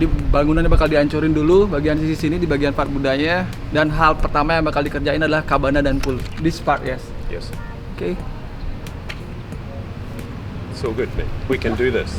Jadi bangunannya bakal dihancurin dulu bagian sisi sini di bagian part budanya, dan hal pertama yang bakal dikerjain adalah cabana dan pool. This part, yes. Yes. Okay. It's all good, mate. We can do this.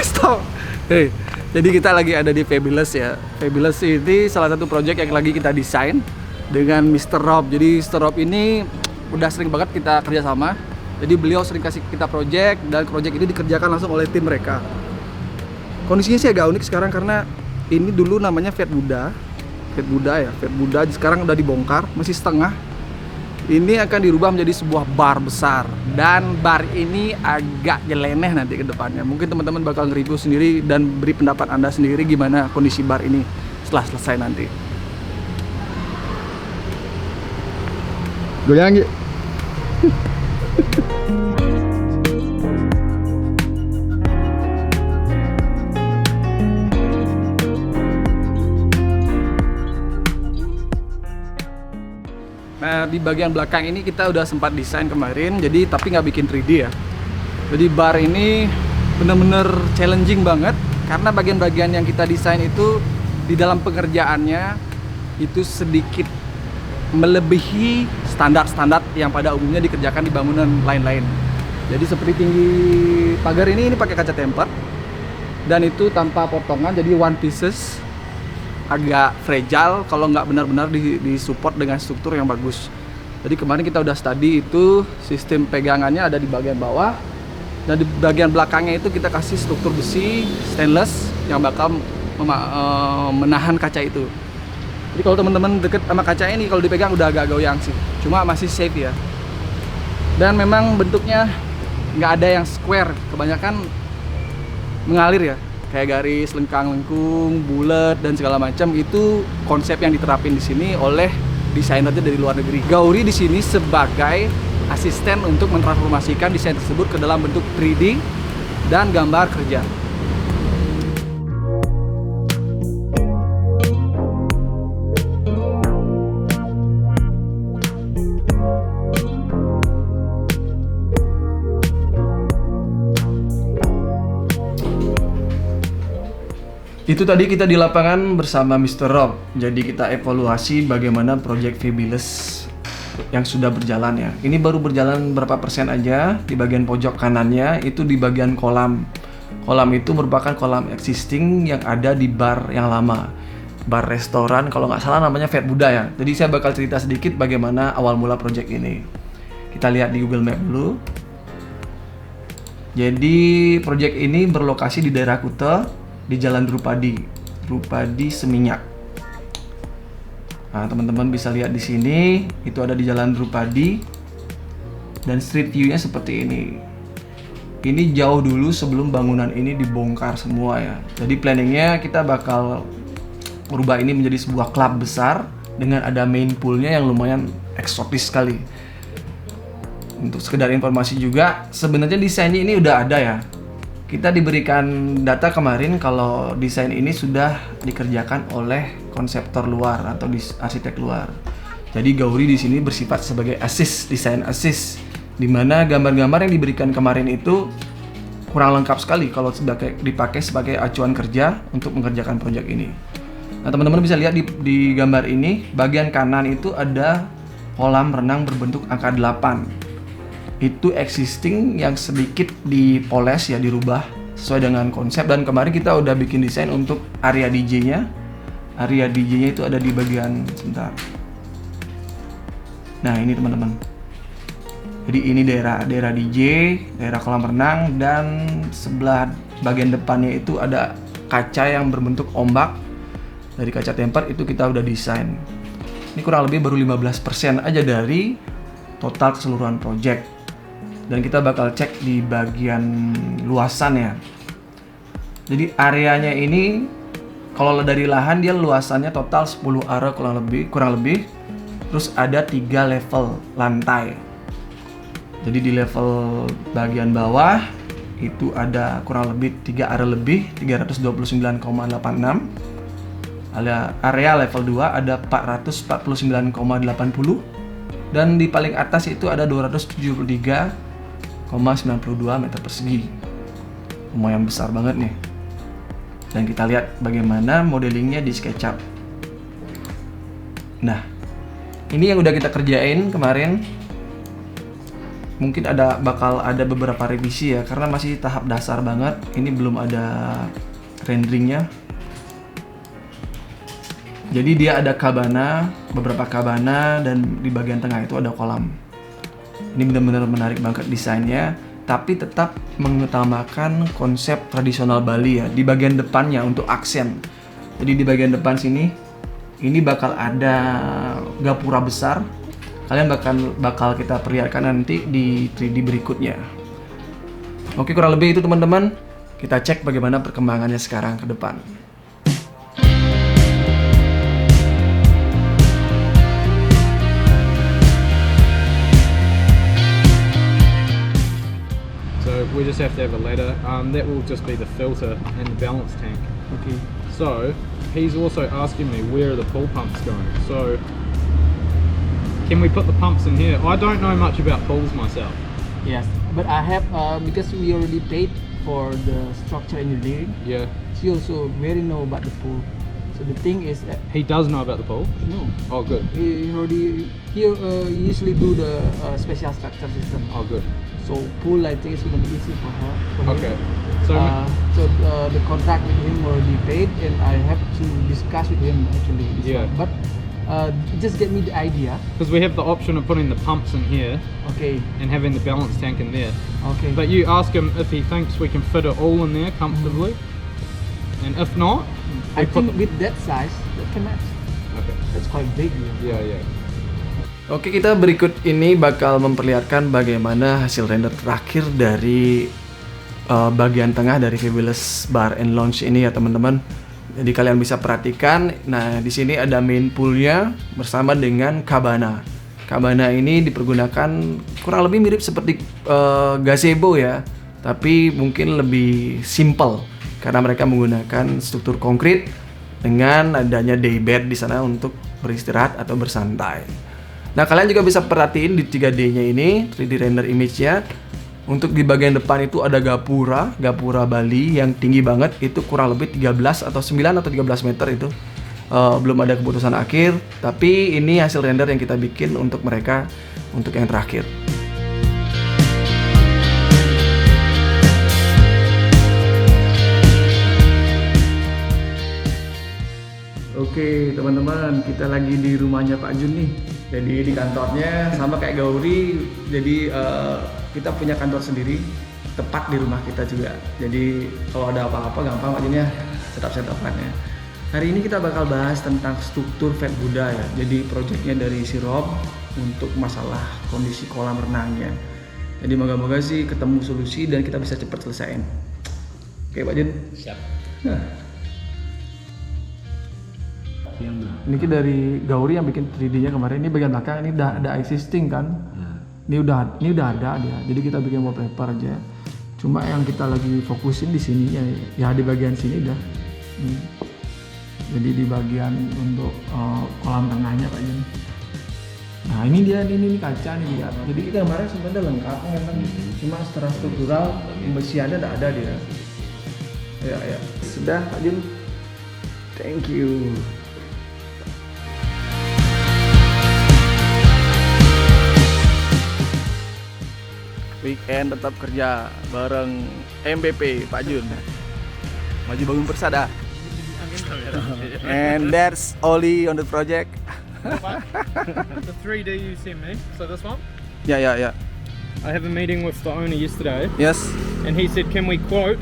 Stop. Hey, jadi kita lagi ada di Fabulous ya. Fabulous ini salah satu project yang lagi kita desain dengan Mr. Rob. Jadi Mr. Rob ini udah sering banget kita kerjasama. Jadi beliau sering kasih kita project, dan project ini dikerjakan langsung oleh tim mereka. Kondisinya sih agak unik sekarang karena ini dulu namanya Fiat Buddha. Fiat Buddha sekarang udah dibongkar, masih setengah. Ini akan dirubah menjadi sebuah bar besar, dan bar ini agak nyeleneh nanti ke depannya. Mungkin teman-teman bakal nge-review sendiri dan beri pendapat Anda sendiri gimana kondisi bar ini setelah selesai nanti. Goyang ya. Nah, di bagian belakang ini kita udah sempat desain kemarin, jadi tapi nggak bikin 3D ya. Jadi bar ini bener-bener challenging banget karena bagian-bagian yang kita desain itu di dalam pengerjaannya itu sedikit melebihi standar-standar yang pada umumnya dikerjakan di bangunan lain-lain. Jadi seperti tinggi pagar ini pakai kaca tempered, dan itu tanpa potongan, jadi one pieces. Agak fragile kalau nggak benar-benar disupport dengan struktur yang bagus. Jadi kemarin kita udah study itu sistem pegangannya ada di bagian bawah, dan di bagian belakangnya itu kita kasih struktur besi stainless yang bakal menahan kaca itu. Jadi kalau teman-teman deket sama kaca ini, kalau dipegang udah agak goyang sih, cuma masih safe ya. Dan memang bentuknya nggak ada yang square, kebanyakan mengalir ya, kayak garis lengkang-lengkung, bulat dan segala macam. Itu konsep yang diterapin di sini oleh desainernya dari luar negeri. Gauri di sini sebagai asisten untuk mentransformasikan desain tersebut ke dalam bentuk 3D dan gambar kerja. Itu tadi kita di lapangan bersama Mr. Rob. Jadi kita evaluasi bagaimana project Fabulous yang sudah berjalan ya. Ini baru berjalan berapa persen aja. Di bagian pojok kanannya itu di bagian kolam. Kolam itu merupakan kolam existing yang ada di bar yang lama. Bar restoran kalau nggak salah namanya Fiat Buddha ya. Jadi saya bakal cerita sedikit bagaimana awal mula project ini. Kita lihat di Google Map dulu. Jadi project ini berlokasi di daerah Kuta, di Jalan Drupadi Seminyak. Nah, teman-teman bisa lihat di sini, itu ada di Jalan Drupadi, dan street view-nya seperti ini. Ini jauh dulu sebelum bangunan ini dibongkar semua ya. Jadi planningnya kita bakal merubah ini menjadi sebuah klub besar dengan ada main poolnya yang lumayan eksotis sekali. Untuk sekedar informasi juga, sebenarnya desainnya ini udah ada ya. Kita diberikan data kemarin kalau desain ini sudah dikerjakan oleh konseptor luar atau arsitek luar. Jadi Gauri di sini bersifat sebagai assist, desain assist, di mana gambar-gambar yang diberikan kemarin itu kurang lengkap sekali kalau dipakai sebagai acuan kerja untuk mengerjakan proyek ini. Nah, teman-teman bisa lihat di gambar ini, bagian kanan itu ada kolam renang berbentuk angka 8. Itu existing yang sedikit dipoles ya, dirubah sesuai dengan konsep. Dan kemarin kita udah bikin desain untuk area DJ-nya. Area DJ-nya itu ada di bagian sebentar. Nah, ini teman-teman. Jadi ini daerah DJ, daerah kolam renang, dan sebelah bagian depannya itu ada kaca yang berbentuk ombak. Dari kaca tempered itu kita udah desain. Ini kurang lebih baru 15% aja dari total keseluruhan project. Dan kita bakal cek di bagian luasan ya. Jadi areanya ini kalau dari lahan dia luasannya total 10 area kurang lebih. Terus ada 3 level lantai. Jadi di level bagian bawah itu ada kurang lebih 3 area lebih 329,86. Area level 2 ada 449,80 dan di paling atas itu ada 273,92 meter persegi. Lumayan besar banget nih. Dan kita lihat bagaimana modelingnya di SketchUp. Nah, ini yang udah kita kerjain kemarin. Mungkin bakal ada beberapa revisi ya, karena masih tahap dasar banget. Ini belum ada renderingnya. Jadi dia ada kabana, beberapa kabana, dan di bagian tengah itu ada kolam. Ini benar-benar menarik banget desainnya, tapi tetap mengutamakan konsep tradisional Bali ya. Di bagian depannya untuk aksen. Jadi di bagian depan sini, ini bakal ada gapura besar. Kalian bakal kita perlihatkan nanti di 3D berikutnya. Oke, kurang lebih itu teman-teman. Kita cek bagaimana perkembangannya sekarang ke depan. So we just have to have a ladder. That will just be the filter and the balance tank. Oke. So he's also asking me where are the pool pumps going. So can we put the pumps in here? I don't know much about pools myself. Yes, but I have because we already paid for the structure engineering. Yeah. She also very know about the pool. So the thing is that He does know about the pool? no, Oh good. he usually do the special structure system. Oh good. So pool I think is gonna be easy for her. For him. Okay. So The contract with him already paid, and I have to discuss with him actually. this Yeah. one. But just get me the idea. because we have the option of putting the pumps in here Okay. and having the balance tank in there. Okay. But you ask him if he thinks we can fit it all in there comfortably. And if not, I we put think with that size that can match. Okay. That's quite big. Yeah, yeah. Oke, kita berikut ini bakal memperlihatkan bagaimana hasil render terakhir dari bagian tengah dari Fabulous Bar and Lounge ini ya teman-teman. Jadi kalian bisa perhatikan. Nah, di sini ada main poolnya bersama dengan cabana. Cabana ini dipergunakan kurang lebih mirip seperti gazebo ya, tapi mungkin lebih simple karena mereka menggunakan struktur konkret dengan adanya daybed di sana untuk beristirahat atau bersantai. Nah, kalian juga bisa perhatiin di 3D-nya ini, 3D render image-nya. Untuk di bagian depan itu ada gapura Bali yang tinggi banget, itu kurang lebih 13 atau 9 atau 13 meter itu. Belum ada keputusan akhir, tapi ini hasil render yang kita bikin untuk mereka untuk yang terakhir. Oke teman-teman, kita lagi di rumahnya Pak Jun nih. Jadi di kantornya sama kayak Gauri, jadi kita punya kantor sendiri, tepat di rumah kita juga. Jadi kalau ada apa-apa gampang Pak Jun ya, setup-setupannya. Hari ini kita bakal bahas tentang struktur Fat Buddha ya. Jadi proyeknya dari si Rob untuk masalah kondisi kolam renangnya. Jadi moga-moga sih ketemu solusi dan kita bisa cepat selesaiin. Oke Pak Jun. Siap. Ini dari Gauri yang bikin 3D-nya kemarin. Ini bagian belakang ini udah ada existing kan. Ini udah ada dia. Jadi kita bikin wallpaper aja. Cuma yang kita lagi fokusin di sini ya di bagian sini dah. Jadi di bagian untuk kolam tengahnya Pak Jun. Nah ini dia, ini kaca nih dia. Jadi kita kemarin sebenarnya lengkap memang. Cuma secara struktural pembersihannya ada dia. Ya. Sudah Pak Jun. Thank you. Weekend tetap kerja bareng MVP Pak Jun. Maju bangun persada. And that's Oli on the project. The 3D you sent me, so this one? Yeah. I have a meeting with the owner yesterday, Yes. and he said, can we quote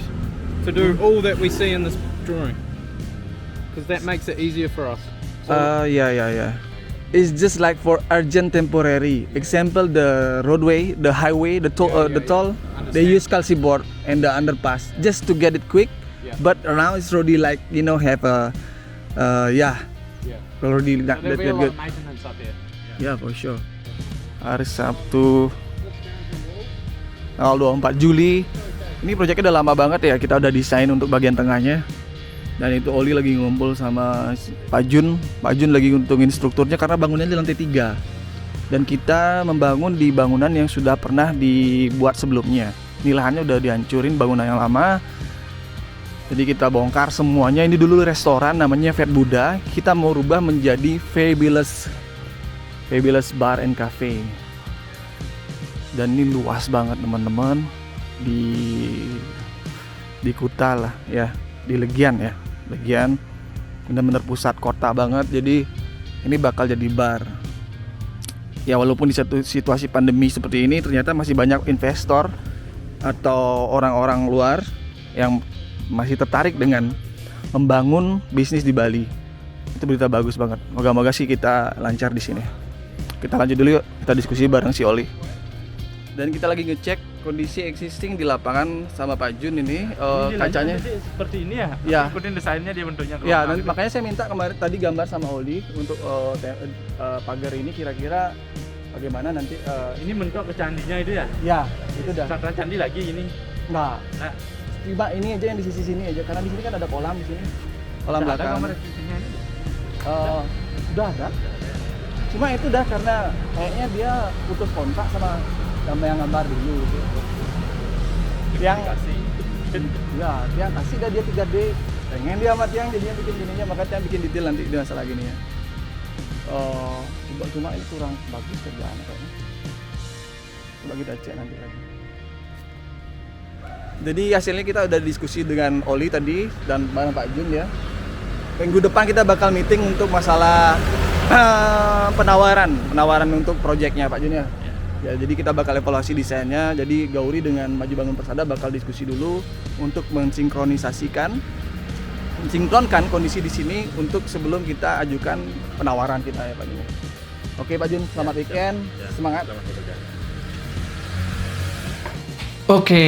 to do all that we see in this drawing? Because that makes it easier for us. Yeah. It's just like for urgent temporary. Example, the roadway, the highway, the toll, they Understand. use calciboard and the underpass just to get it quick. Yeah. But now it's already like have a Yeah. already So that there'll be a lot good. of maintenance up here. Ya, for sure. Hari Sabtu tanggal 24 Juli Ini proyeknya udah lama banget ya, kita udah desain untuk bagian tengahnya. Dan itu Oli lagi ngumpul sama Pak Jun. Pak Jun lagi ngitungin strukturnya karena bangunannya di lantai 3. Dan kita membangun di bangunan yang sudah pernah dibuat sebelumnya. Ini lahannya udah dihancurin, bangunan yang lama. Jadi kita bongkar semuanya. Ini dulu restoran namanya Fat Buddha. Kita mau rubah menjadi Fabulous Bar and Cafe. Dan ini luas banget teman-teman. Di Kuta lah ya, di Legian ya. Legian benar-benar pusat kota banget. Jadi ini bakal jadi bar. Ya walaupun di satu situasi pandemi seperti ini ternyata masih banyak investor atau orang-orang luar yang masih tertarik dengan membangun bisnis di Bali. Itu berita bagus banget. Moga-moga sih kita lancar di sini. Kita lanjut dulu yuk, kita diskusi bareng si Oli. Dan kita lagi ngecek kondisi existing di lapangan sama Pak Jun ini, kacanya seperti ini ya. Ya. Ikutin desainnya dia bentuknya. Ya, dan makanya saya minta kemarin tadi gambar sama Oli untuk pagar ini kira-kira bagaimana nanti. Ini bentuk ke candinya itu ya. Ya, itu dah. Satra candi lagi ini. Enggak. Nah, Coba ini aja yang di sisi sini aja, karena di sini kan ada kolam di sini. Kolam udah ada belakang. gambar existingnya ini. Udah ada. Cuma itu dah karena kayaknya dia putus kontak sama yang gambar dulu gitu. Yang Kasih. ya, dia kasih dah dia 3D. Pengen dia sama Tiang jadinya bikin gininya, makanya Tiang bikin detail nanti di masalah gini ya. Cuma ini kurang bagus kerjaan kayaknya. Coba kita cek nanti lagi. Jadi hasilnya kita udah diskusi dengan Oli tadi dan bareng Pak Jun ya. Minggu depan kita bakal meeting untuk masalah penawaran untuk proyeknya Pak Jun ya. Ya, jadi kita bakal evaluasi desainnya. Jadi Gauri dengan Maju Bangun Persada bakal diskusi dulu untuk mensinkronkan kondisi di sini untuk sebelum kita ajukan penawaran kita ya Pak Jun. Oke Pak Jun, selamat weekend. Semangat. Oke,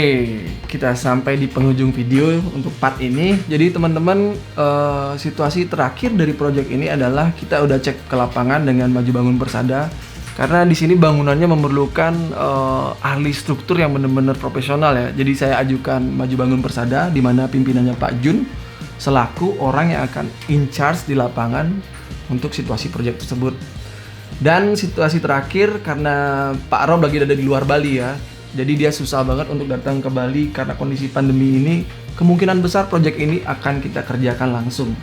kita sampai di penghujung video untuk part ini. Jadi teman-teman, situasi terakhir dari proyek ini adalah kita udah cek ke lapangan dengan Maju Bangun Persada. Karena di sini bangunannya memerlukan ahli struktur yang benar-benar profesional ya. Jadi saya ajukan Maju Bangun Persada, di mana pimpinannya Pak Jun selaku orang yang akan in charge di lapangan untuk situasi proyek tersebut. Dan situasi terakhir karena Pak Rob lagi ada di luar Bali ya. Jadi dia susah banget untuk datang ke Bali karena kondisi pandemi ini. Kemungkinan besar proyek ini akan kita kerjakan langsung,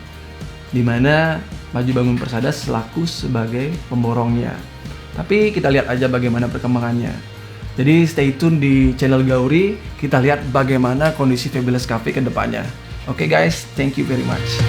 di mana Maju Bangun Persada selaku sebagai pemborongnya. Tapi kita lihat aja bagaimana perkembangannya. Jadi stay tune di channel Gauri. Kita lihat bagaimana kondisi Fabulous Cafe ke depannya. Oke guys, thank you very much.